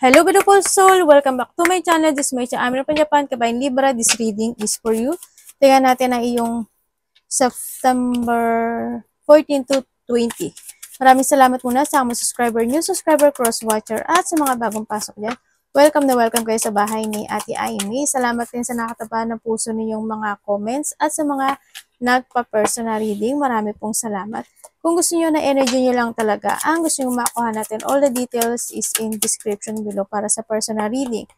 Hello beautiful soul! Welcome back to my channel. This is my channel. I'm from Japan. Kabayan Libra. This reading is for you. Tingnan natin ang iyong September 14 to 20. Maraming salamat muna sa mga subscriber, new subscriber, cross-watcher, at sa mga bagong pasok dyan. Welcome na welcome kayo sa bahay ni Ate Aimee. Salamat din sa nakataba ng puso ninyong mga comments at sa mga nagpa-personal reading. Marami pong salamat. Kung gusto niyo na energy niyo lang talaga, ang gusto niyo makuha natin, all the details is in description below para sa personal reading.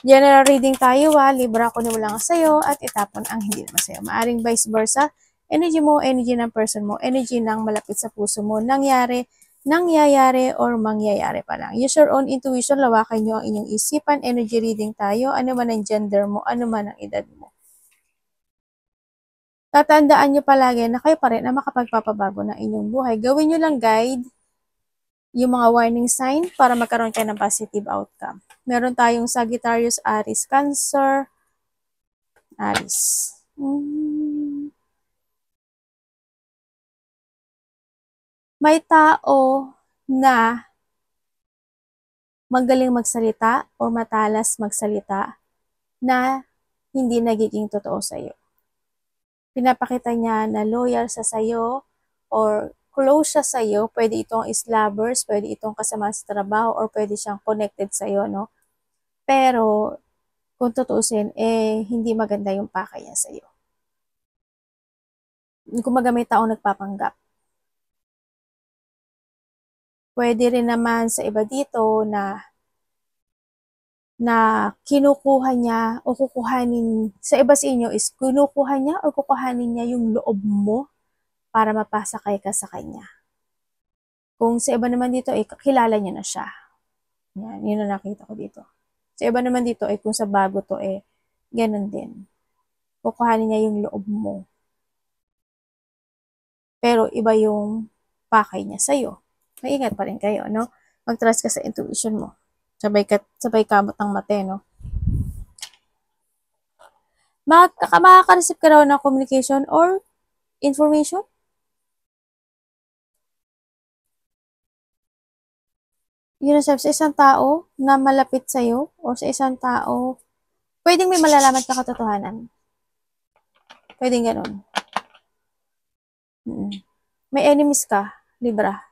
General reading tayo libra ko na lang sa'yo at itapon ang hindi naman sa'yo. Maaring vice versa, energy mo, energy ng person mo, energy ng malapit sa puso mo, nangyayari, or mangyayari pa lang. Use your own intuition, lawakan nyo ang inyong isipan, energy reading tayo, ano man ang gender mo, ano man ang edad mo. Tatandaan nyo palagi na kayo pa rin na makapagpapabago ng inyong buhay. Gawin nyo lang guide yung mga warning sign para magkaroon kayo ng positive outcome. Meron tayong Sagittarius, Aries, Cancer, Aries. May tao na magaling magsalita o matalas magsalita na hindi nagiging totoo sa iyo. Pinapakita niya na loyal sa sayo or close siya sa iyo. Pwede itong is-lovers, pwede itong kasama sa trabaho, or pwede siyang connected sa iyo, no? Pero, kung tutuusin, hindi maganda yung pakay niya sa iyo. Kung may taong nagpapanggap. Pwede rin naman sa iba dito na kinukuha niya o kukuhanin, sa iba sa inyo is kinukuha niya o kukuhanin niya yung loob mo para mapasakay ka sa kanya. Kung sa iba naman dito, kilala niya na siya. Yan, yun ang nakita ko dito. Sa iba naman dito, kung sa bago to, ganun din. Kukuhanin niya yung loob mo. Pero iba yung pakay niya sa'yo. Maingat pa rin kayo, no? Mag-trust ka sa intuition mo. Sabay kamot ng mate, no? Makaka-receive ka raw ng communication or information. Yun ang sabi sa isang tao na malapit sa'yo o sa isang tao, pwedeng may malalaman ka katotohanan. Pwedeng ganun. May enemies ka, Libra.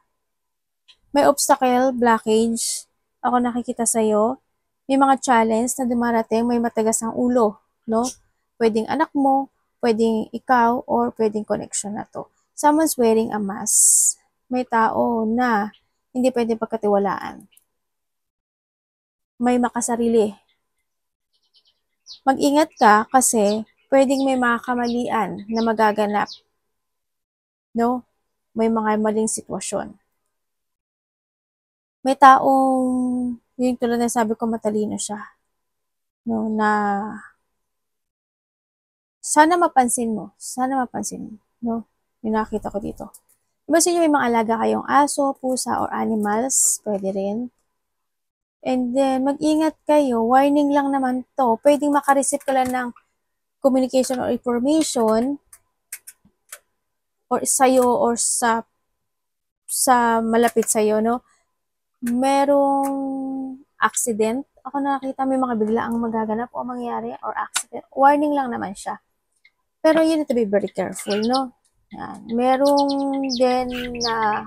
May obstacle, blockage, ako nakikita sa'yo. May mga challenge na dumarating, may matigas ang ulo, no? Pwedeng anak mo, pwedeng ikaw, or pwedeng connection na to. Someone's wearing a mask. May tao na hindi pwedeng pagkatiwalaan. May makasarili. Mag-ingat ka kasi pwedeng may mga kamalian na magaganap. No? May mga maling sitwasyon. May taong, yung tulad na sabi ko, matalino siya. No, na sana mapansin mo. No? Yung nakita ko dito. Iba sa inyo may mga alaga kayong aso, pusa, or animals. Pwede rin. And then, mag-ingat kayo. Warning lang naman to. Pwedeng makareceive ka lang ng communication or information or sa'yo or sa malapit sa'yo, no? Merong accident. Ako nakakita may mga biglaang magaganap o mangyari or accident. Warning lang naman siya. Pero you need to be very careful, no? Yan. Merong din na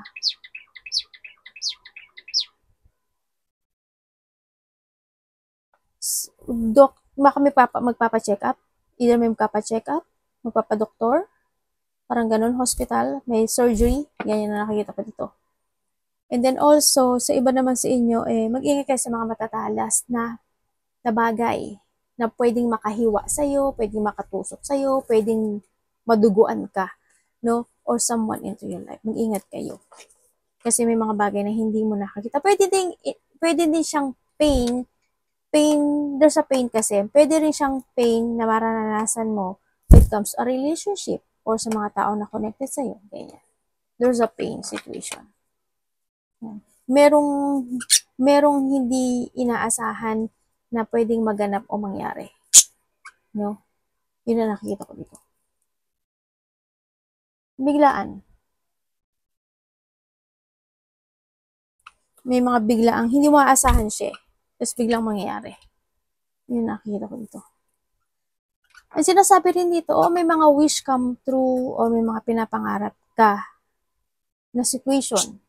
baka magpapa-check up. Either may magpapa-check up, magpapa-doktor, parang ganun, hospital, may surgery. Ganyan na nakikita ko dito. And then also, sa iba naman sa inyo, mag-ingat kayo sa mga matatalas na bagay na pwedeng makahiwa sa'yo, pwedeng makatusok sa'yo, pwedeng maduguan ka, no? Or someone into your life. Mag-ingat kayo. Kasi may mga bagay na hindi mo nakakita. Pwede din siyang pain, there's a pain kasi. Pwede rin siyang pain na mararanasan mo when it comes to a relationship or sa mga tao na connected sa'yo. Ganyan. There's a pain situation. Merong hindi inaasahan na pwedeng maganap o mangyari. No? Yun na nakikita ko dito. Biglaan. May mga biglaang hindi mo aasahan siya. Tapos biglang mangyayari. Yun nakikita ko dito. Ang sinasabi rin dito, may mga wish come true o may mga pinapangarap ka na situation.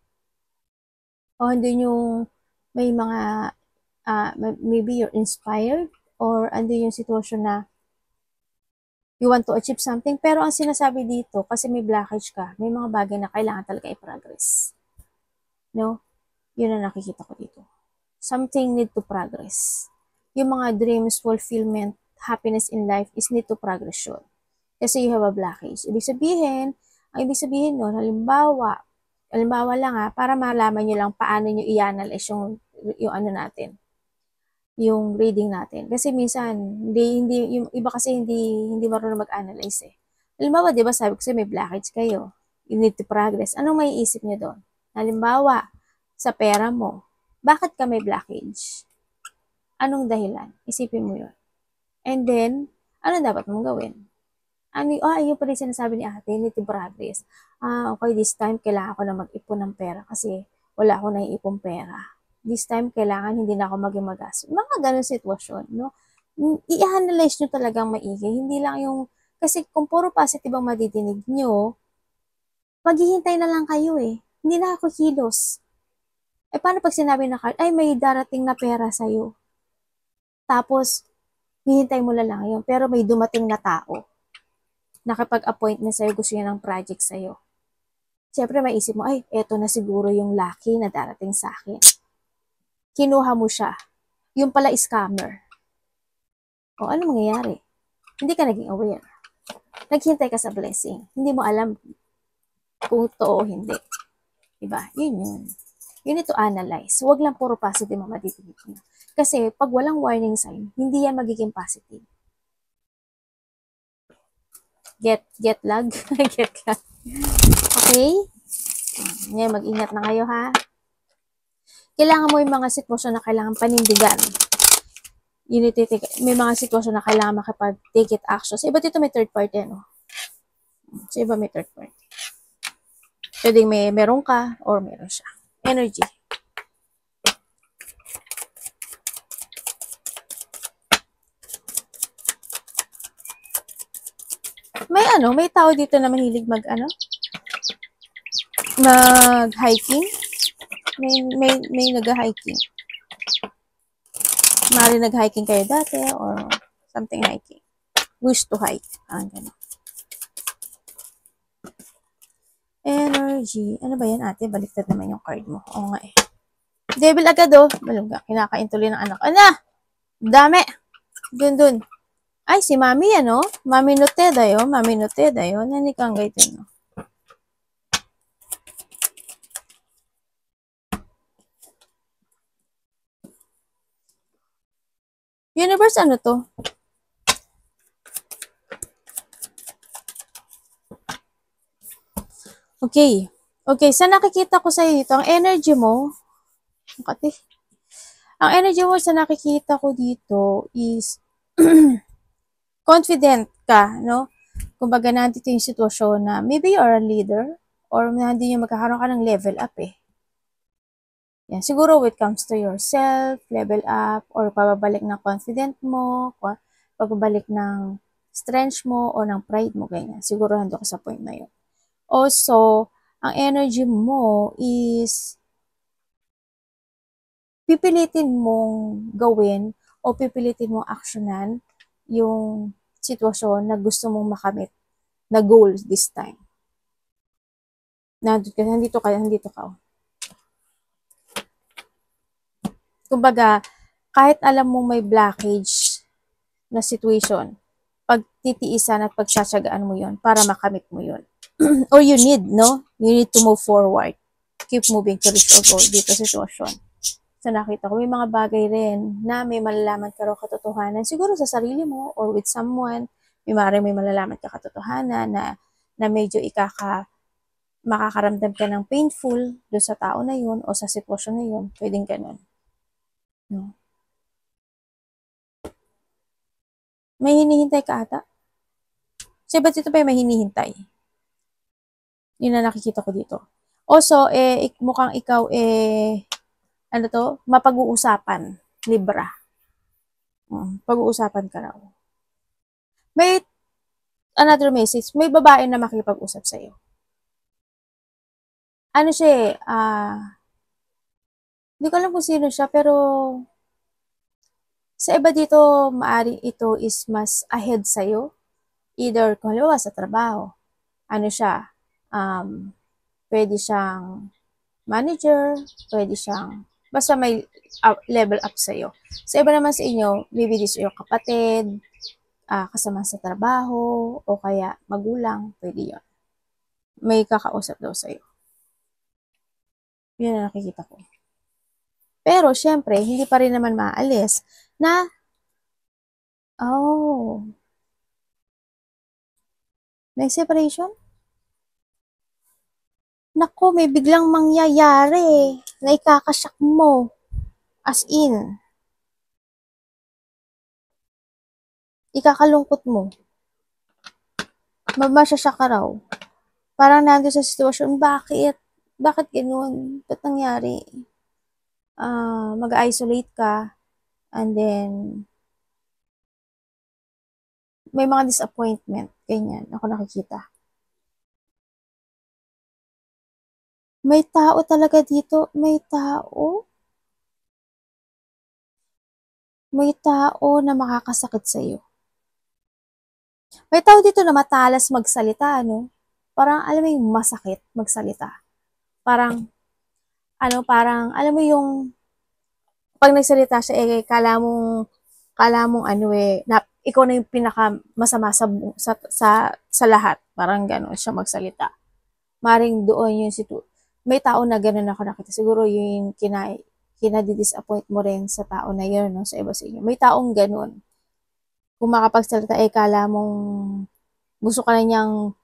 O hindi yung may mga, maybe you're inspired or hindi yung situation na you want to achieve something. Pero ang sinasabi dito, kasi may blockage ka, may mga bagay na kailangan talaga i-progress. No? Yun ang nakikita ko dito. Something need to progress. Yung mga dreams, fulfillment, happiness in life is need to progress yun. Kasi you have a blockage. Ang ibig sabihin nun, halimbawa lang para malaman nyo lang paano nyo i-analyze yung ano natin, yung reading natin. Kasi minsan, yung iba kasi hindi marunong mag-analyze eh. Halimbawa, di ba sabi ko may blockage kayo. You need to progress. Anong maiisip nyo doon? Halimbawa, sa pera mo, bakit ka may blockage? Anong dahilan? Isipin mo yun. And then, ano dapat mong gawin? Yung pala yung sinasabi ni ate, need to progress. Okay, this time, kailangan ko na mag-ipon ng pera kasi wala akong naiipong pera. This time, kailangan hindi na ako maging magastos. Mga ganun sitwasyon, no? I-analyze nyo talagang maigi. Hindi lang yung, kasi kung puro positive ang madidinig nyo, maghihintay na lang kayo eh. Hindi na ako kilos. Paano pag sinabi na card, may darating na pera sa'yo. Tapos, hihintay mo lang yun. Pero may dumating na tao. Nakipag-appoint na sa'yo, gusto niya ng project sa'yo. Siyempre, maisip mo, eto na siguro yung lucky na darating sa akin. Kinuha mo siya. Yung pala scammer. Ano mangyayari? Hindi ka naging aware. Naghintay ka sa blessing. Hindi mo alam kung totoo o hindi. Diba? Yun. You need to analyze. Huwag lang puro positive ang madidinig mo. Kasi pag walang warning sign, hindi yan magiging positive. Get lag? Get lag. Okay? Ngayon, mag-ingat na kayo ha. Kailangan mo yung mga sitwasyon na kailangan panindigan. May mga sitwasyon na kailangan makapag-take it action. Sa iba dito may third party, ano? Sa iba may third party. Pwedeng meron ka or meron siya. Energy. May tao dito na mahilig mag-hiking. May nag-hiking. Mari nag-hiking kayo dati or something hiking. Wish to hike. Ganun. Energy. Ano ba yan ate? Baliktad naman yung card mo. Oo nga eh. Devil agad Malungga. Kinakain tuloy ng anak. Dami. Dun. Ay, si Mami Mami Nuteda Mami Nuteda Nani kang gaytin Universe, ano to? Okay. Sa nakikita ko sa dito, ang energy mo, sa nakikita ko dito is confident ka, no? Kumbaga, nandito yung sitwasyon na maybe you are a leader or nandito yung magkakaroon ka ng level up eh. Yan. Siguro when it comes to yourself, level up, or pababalik ng confident mo, pababalik ng strength mo, o ng pride mo, ganyan. Siguro hando ka sa point na yun. Also, ang energy mo is pipilitin mong gawin o pipilitin mong aksyonan yung sitwasyon na gusto mong makamit na goal this time. Nandito ka. Kumbaga, kahit alam mong may blockage na situation, pagtitiisan at pagtsatsagaan mo yun para makamit mo yun. Or you need to move forward. Keep moving to reach your goal dito sa sitwasyon. So nakita ko, may mga bagay rin na may malalaman ka raw katotohanan. Siguro sa sarili mo or with someone, may malalaman ka katotohanan na medyo makakaramdam ka ng painful doon sa tao na yun o sa sitwasyon na yun. Pwedeng ganun. No? May hinihintay ka ata? Kasi ba't ito pa may hinihintay? Yun na nakikita ko dito. Also, mukhang ikaw mapag-uusapan. Libra. Pag-uusapan ka raw. May another message, may babae na makipag-usap sa'yo. Ano siya eh, hindi ko alam kung sino siya, pero sa iba dito, maaring ito is mas ahead sa'yo. Either, kung halimbawa sa trabaho, ano siya, pwede siyang manager, pwede siyang, basta may level up sa'yo. Sa iba naman sa inyo, maybe this your kapatid, kasama sa trabaho, o kaya magulang, pwede yun. May kakausap daw sa'yo. Yun ang nakikita ko. Pero, syempre, hindi pa rin naman maalis na, may separation? Naku, may biglang mangyayari na ikakasyak mo. As in, ikakalungkot mo. Mamasasya ka raw. Parang nandun sa sitwasyon, bakit? Bakit ganun? Ba't nangyari? Mag-isolate ka, and then, may mga disappointment. Ganyan, ako nakikita. May tao talaga dito. May tao? May tao na makakasakit sa'yo. May tao dito na matalas magsalita, ano? Parang, alam mo yung masakit magsalita. Parang, alam mo yung, pag nagsalita siya, kala mong ikaw na yung pinaka masama sa lahat. Parang gano'n siya magsalita. Maring doon yung may tao na gano'n ako nakita. Siguro yung kinadi-disappoint mo rin sa tao na yun, no? Sa iba sa inyo. May taong gano'n. Kung makapagsalita, kala mong gusto ka na niyang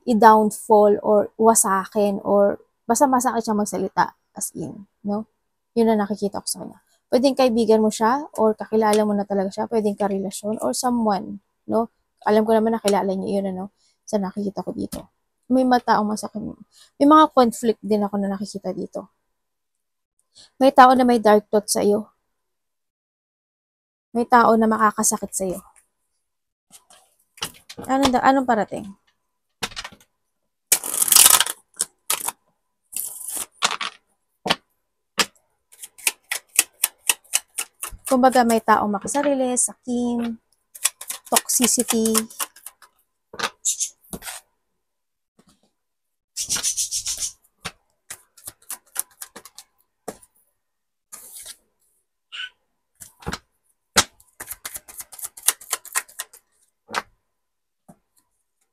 i-downfall or wasakin or basta masakit siya magsalita as in, no? Yun na nakikita ko sa kanya. Pwedeng kaibigan mo siya or kakilala mo na talaga siya, pwedeng karelasyon or someone, no? Alam ko naman nakilala niyo yun, ano? Sa nakikita ko dito. May mga taong masakit. May mga conflict din ako na nakikita dito. May tao na may dark thought sa iyo. May tao na makakasakit sa iyo. Anong parating? Kumbaga may taong makasarili, sakim, toxicity.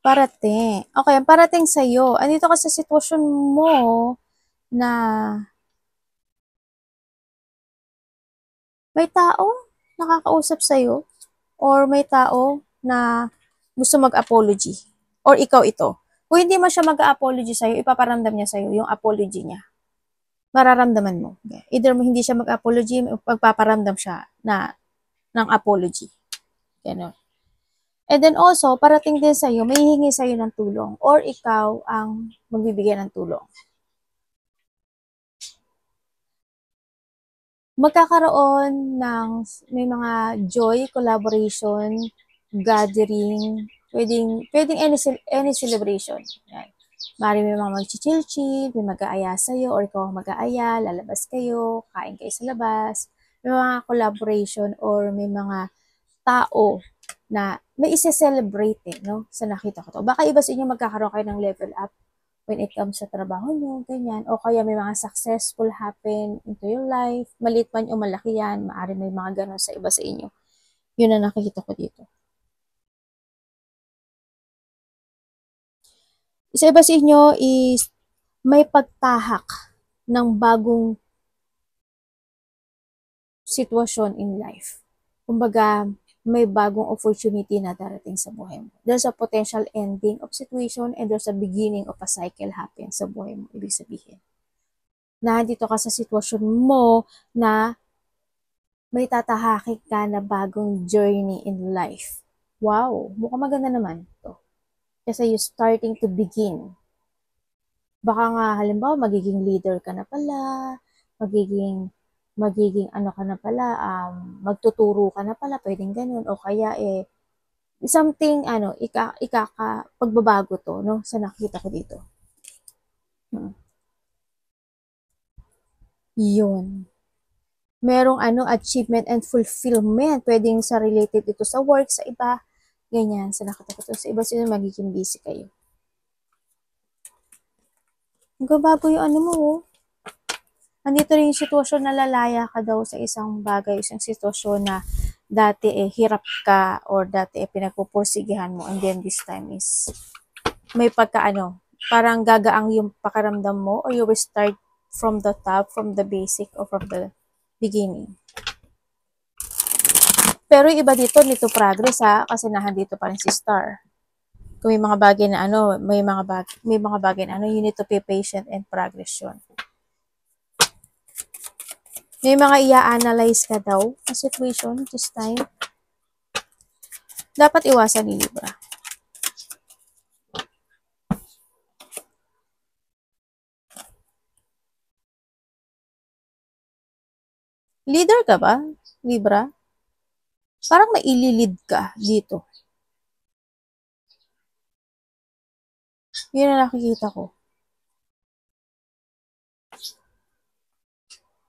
Parating. Okay, ang parating sa'yo. Andito ka sa sitwasyon mo na may tao nakakausap sa'yo or may tao na gusto mag-apology or ikaw ito. Kung hindi man siya mag-apology sa'yo, ipaparamdam niya sa'yo yung apology niya. Mararamdaman mo. Either hindi siya mag-apology, magpaparamdam siya ng apology. Ganun. And then also, parating din sa'yo, may hihingi sa'yo ng tulong or ikaw ang magbibigay ng tulong. Magkakaroon may mga joy, collaboration, gathering, pwedeng any celebration. Yan. Mari may mga mag-chill-chill, may mag-aaya sa'yo, or ikaw ang mag-aaya, lalabas kayo, kain kayo sa labas. May mga collaboration or may mga tao na may isa-celebrate no? Sa nakita ko to. Baka iba sa inyo magkakaroon kayo ng level up when it comes sa trabaho nyo, ganyan. O kaya may mga successful happen into your life. Maliit man o malaki yan, maaari may mga ganon sa iba sa inyo. Yun ang nakikita ko dito. Sa iba sa inyo is may pagtahak ng bagong sitwasyon in life. Kumbaga, may bagong opportunity na darating sa buhay mo. There's a potential ending of situation and there's a beginning of a cycle happen sa buhay mo. Ibig sabihin, nandito ka sa sitwasyon mo na may tatahakin ka na bagong journey in life. Wow, mukhang maganda naman to. Kasi you're starting to begin. Baka nga halimbawa magiging leader ka na pala, magiging magiging ano ka na pala, magtuturo ka na pala, pwedeng ganun. O kaya something, pagbabago to, no? Sa nakita ko dito. Yun. Merong achievement and fulfillment. Pwedeng sa related ito sa work, sa iba. Ganyan. Sa nakita ko to. Sa iba sila magiging busy kayo. Magbabago yung mo, Andito rin yung sitwasyon na lalaya ka daw sa isang bagay, isang sitwasyon na dati hirap ka or dati pinagpupursigihan mo, and then this time is may pagka parang gagaang yung pakaramdam mo, or you will start from the top, from the basic, or from the beginning. Pero yung iba dito, nito progress kasi dito pa rin si Star. Kung may mga bagay na may mga bagay na you need to be patient and progress yun. May mga i-analyze ka daw na situation this time. Dapat iwasan ni Libra. Leader ka ba, Libra? Parang maililid ka dito. Yun ang nakikita ko.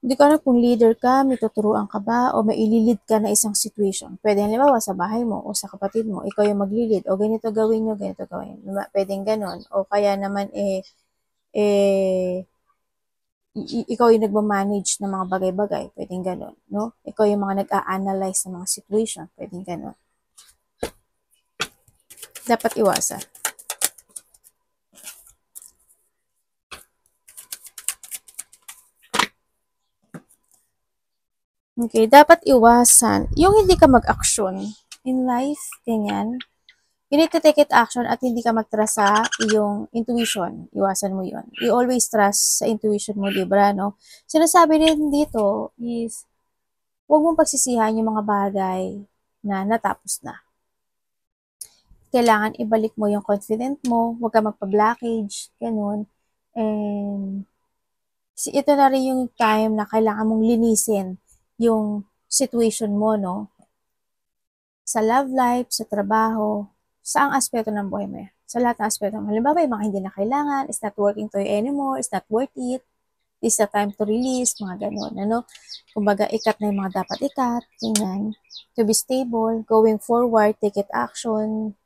Hindi ko alam kung leader ka, may tuturuan ka ba, o maililid ka na isang situation. Pwede halimbawa sa bahay mo o sa kapatid mo, ikaw yung maglilid, o ganito gawin nyo, ganito gawin. Pwedeng ganon. O kaya naman ikaw yung nagmamanage ng mga bagay-bagay, pwedeng ganon, no? Ikaw yung mga nag-a-analyze ng mga situation, pwedeng ganon. Dapat iwasan. Okay, dapat iwasan. Yung hindi ka mag-action in life, ganyan. You need to take it action at hindi ka mag-trust sa iyong intuition. Iwasan mo yun. You always trust sa intuition mo, Libra, no? Sinasabi rin dito is, huwag mong pagsisihan yung mga bagay na natapos na. Kailangan ibalik mo yung confident mo, huwag ka magpa-blockage, ganun. And ito na rin yung time na kailangan mong linisin yung situation mo, no? Sa love life, sa trabaho, saang aspeto ng buhay mo yan. Sa lahat ng aspeto mo. Halimbawa, yung mga hindi na kailangan, it's not working to you anymore, it's not worth it, it's the time to release, mga ganun, ano? Kumbaga, ikat na yung mga dapat ikat, ganyan. To be stable, going forward, take it action.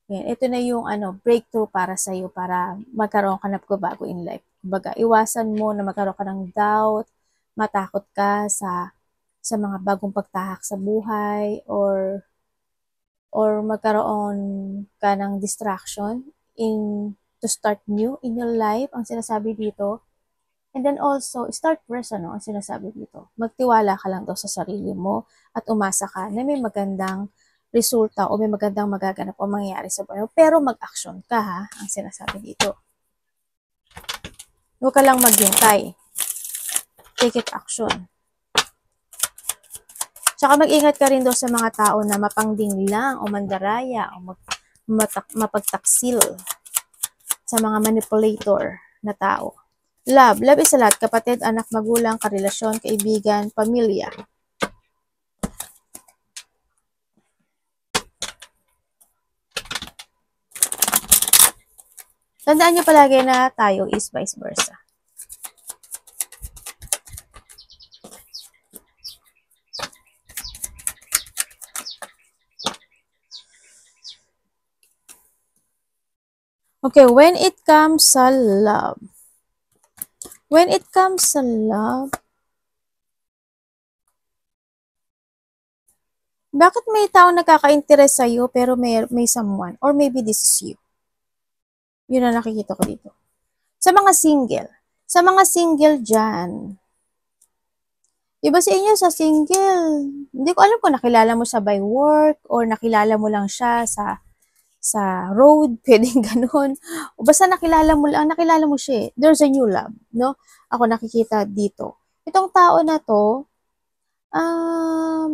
Yan. Ito na yung breakthrough para sa'yo, para magkaroon ka na pagbabago in life. Kumbaga, iwasan mo na magkaroon ka ng doubt, matakot ka sa mga bagong pagtahak sa buhay, or magkaroon ka ng distraction to start new in your life, ang sinasabi dito. And then also, start fresh, ang sinasabi dito. Magtiwala ka lang daw sa sarili mo at umasa ka na may magandang resulta o may magandang magaganap o mangyayari sa buhay mo. Pero mag-action ka, ha, ang sinasabi dito. Huwag ka lang maghintay. Take it action. Tsaka mag-ingat ka rin daw sa mga tao na mapangding lang o mandaraya o mapagtaksil, sa mga manipulator na tao. Love. Love is a lot. Kapatid, anak, magulang, karelasyon, kaibigan, pamilya. Tandaan nyo palagi na tayo is vice versa. Okay, when it comes sa love. When it comes sa love, bakit may tao nagkaka-interest sa'yo pero may someone, or maybe this is you? Yun ang nakikita ko dito. Sa mga single dyan, iba sa inyo sa single, hindi ko alam kung nakilala mo siya by work, or nakilala mo lang siya sa road, pwedeng ganun. O basta nakilala mo siya. There's a new love, no? Ako nakikita dito. Itong tao na to,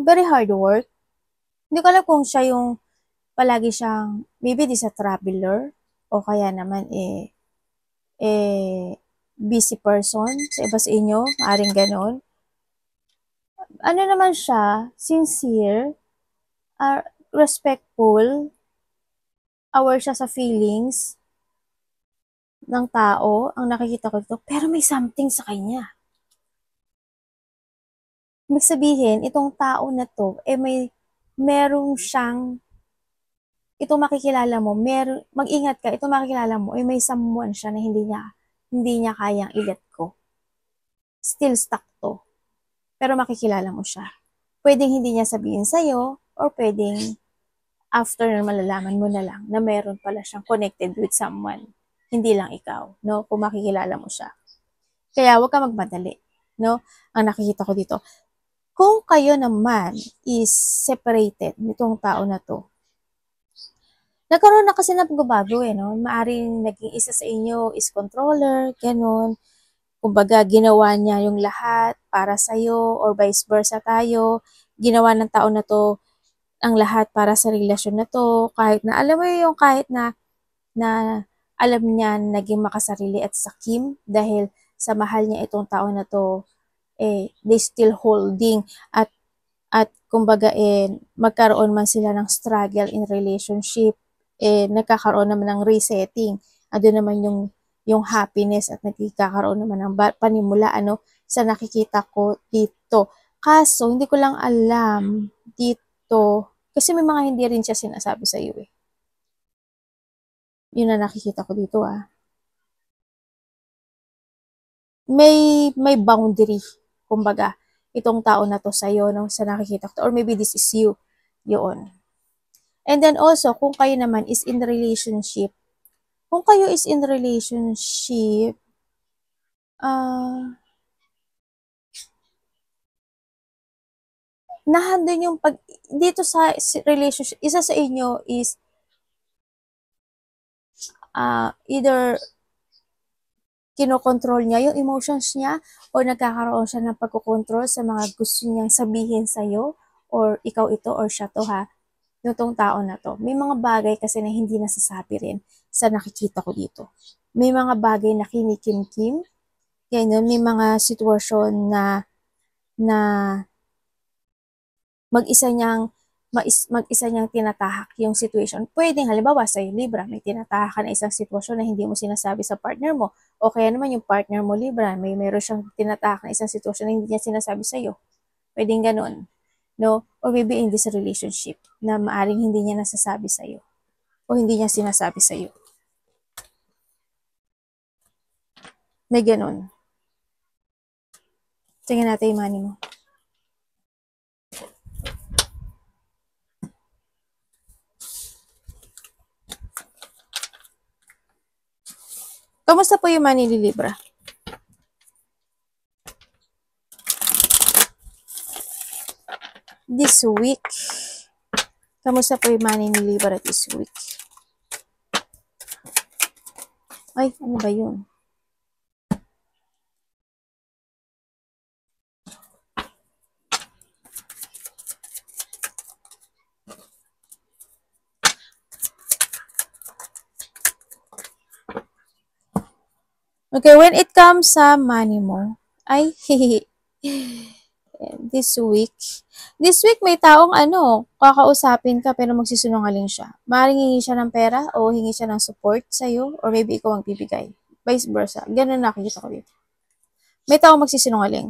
very hard work. Hindi ko alam kung siya yung palagi siyang, maybe this a traveler, o kaya naman busy person. Sa iba sa inyo, maaring ganun. ano naman siya, sincere, respectful, aware siya sa feelings ng tao, ang nakikita ko dito, pero may something sa kanya. Ibig sabihin, itong tao na to, merong siyang, itong makikilala mo, mag-ingat ka, itong makikilala mo, may someone siya na hindi niya kayang i-let go. Still stuck to. Pero makikilala mo siya. Pwedeng hindi niya sabihin sa'yo, or pwedeng after na malalaman mo na lang na meron pala siyang connected with someone. Hindi lang ikaw, no? Kung makikilala mo siya. Kaya huwag ka magmadali, no? Ang nakikita ko dito. Kung kayo naman is separated nitong tao na to, nagkaroon na kasi ng pagbabago no? Maaring naging isa sa inyo is controller, ganun. Kumbaga, ginawa niya yung lahat para sa'yo or vice versa tayo. Ginawa ng tao na to ang lahat para sa relasyon na to. Kahit na, alam mo yung kahit na alam niya naging makasarili at sakim dahil sa mahal niya itong tao na to, they still holding at kumbaga magkaroon man sila ng struggle in relationship, nagkakaroon naman ng resetting. Ano naman yung happiness at nagkakaroon naman ng panimula sa nakikita ko dito. Kaso, hindi ko lang alam dito, kasi may mga hindi rin siya sinasabi sa iyo Yun na nakikita ko dito May boundary, kumbaga, itong tao na to sa'yo, sa nakikita ko, or maybe this is you, yun. And then also, kung kayo naman is in relationship, kung kayo is in relationship, nahandun yung dito sa relationship, isa sa inyo is, either kinokontrol niya yung emotions niya o nagkakaroon siya ng pagkokontrol sa mga gusto niyang sabihin sa'yo or ikaw ito or siya to yung tao na to. May mga bagay kasi na hindi nasasabi rin sa nakikita ko dito. May mga bagay na kinikim-kim, ganyan, may mga sitwasyon na mag-isa niyang tinatahak yung situation. Pwedeng halimbawa sa Libra, may tinatahak ka na isang sitwasyon na hindi mo sinasabi sa partner mo. O kaya naman yung partner mo Libra, meron siyang tinatahak na isang sitwasyon na hindi niya sinasabi sa iyo. Pwedeng ganun. No? Or maybe in this relationship na maaring hindi niya nasasabi sa iyo. O hindi niya sinasabi sa iyo. May ganun. Tingnan natin yung money mo. Kamusta po yung money ni Libra? This week. Kamusta po yung money ni Libra this week? Ay, ano ba yun? Okay, when it comes sa money mo, ay, this week may taong kakausapin ka pero magsisinungaling siya. Maaaring hingi siya ng pera o hingi siya ng support sa'yo or maybe ikaw ang bibigay. Vice versa. Ganun nakikita ko dito. May taong magsisinungaling.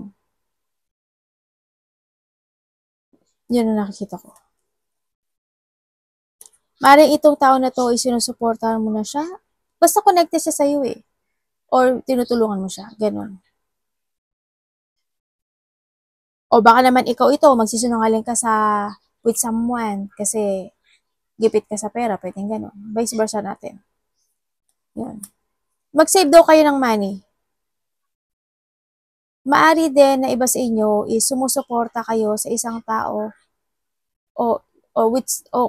Yan ang nakikita ko. Maaaring itong tao na to, isinusuportahan mo na siya. Basta connected siya sa'yo or tinutulungan mo siya. Ganun. O baka naman ikaw ito, magsisinungaling ka with someone kasi gipit ka sa pera, pwedeng gano'n. Vice versa natin. Yun. Mag-save daw kayo ng money. Maari din na iba sa inyo is sumusuporta kayo sa isang tao o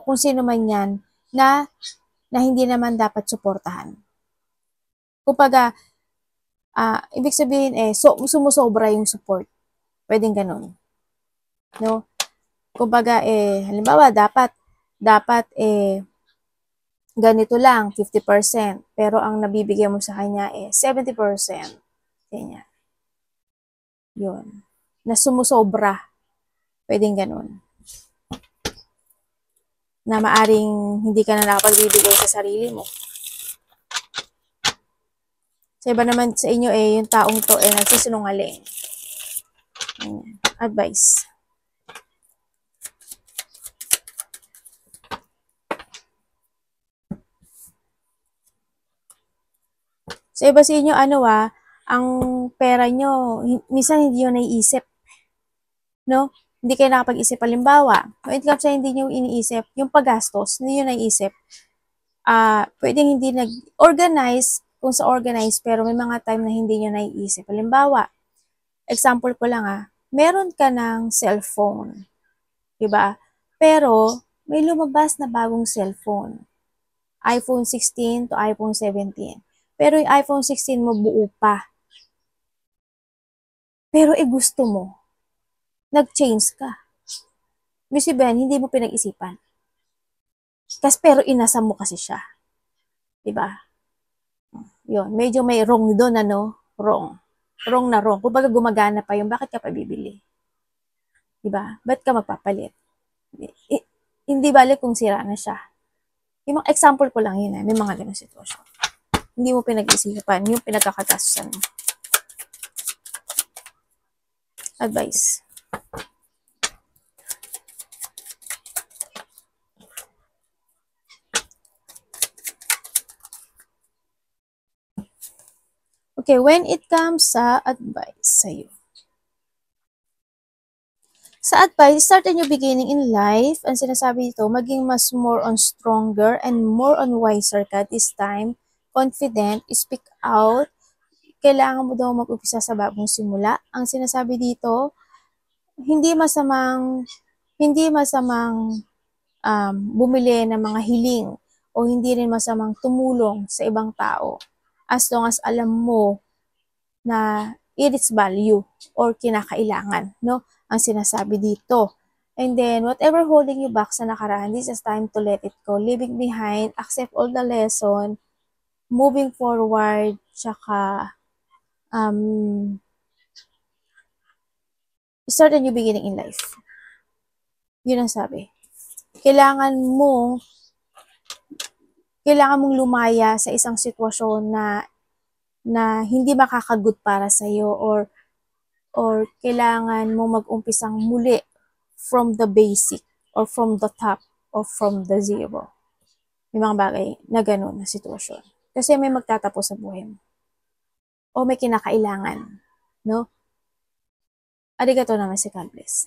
kung sino man yan na hindi naman dapat suportahan. Kumbaga, ibig sabihin sumusobra yung support. Pwedeng ganun. No? Kumbaga, halimbawa, dapat ganito lang, 50%. Pero ang nabibigyan mo sa kanya 70%. Ganyan. Yun. Na sumusobra. Pwedeng ganun. Na maaring hindi ka na nakapagbibigay sa sarili mo. Sa iba naman sa inyo yung taong to nagsisinungaling. Advice. Sa iba sa inyo, ang pera nyo, minsan hindi nyo naiisip. No? Hindi kayo nakapag-isip. Halimbawa, when it comes sa hindi nyo iniisip, yung paggastos, hindi nyo naiisip. Pwedeng hindi nag-organize, kung sa organize, pero may mga time na hindi nyo naiisip. Halimbawa, example ko lang meron ka ng cellphone. Diba? Pero, may lumabas na bagong cellphone. iPhone 16 to iPhone 17. Pero yung iPhone 16 mo buo pa. Pero gusto mo. Nag-change ka. Ibig sabihin, hindi mo pinag-isipan. Pero inasa mo kasi siya. Diba? Yun, medyo may wrong doon, Wrong. Wrong na wrong. Kung baga gumagana pa yung, bakit ka pa bibili? Diba? Ba't ka magpapalit? Hindi balik kung sira na siya. Yung mga example ko lang yun, may mga ganun sitwasyon. Hindi mo pinag-isipan, yung pinagkakatasan mo. Advice. Okay, when it comes sa advice sa'yo. Sa advice, start a new beginning in life. Ang sinasabi dito, maging mas more on stronger and more on wiser ka this time. Confident, speak out. Kailangan mo daw mag-upisa sa bagong simula. Ang sinasabi dito, hindi masamang bumili ng mga hiling o hindi rin masamang tumulong sa ibang tao as long as alam mo na it is value or kinakailangan, no? Ang sinasabi dito. And then, whatever holding you back sa nakaraan, this is time to let it go. Leaving behind, accept all the lesson, moving forward, tsaka start a new beginning in life. Yun ang sabi. Kailangan mong lumaya sa isang sitwasyon na hindi makakagood para sa iyo or kailangan mo mag-umpisang muli from the basic or from the top or from the zero. May mga bagay na gano'n na sitwasyon. Kasi may magtatapos sa buhay mo. O may kinakailangan. No? Arigato naman si God bless.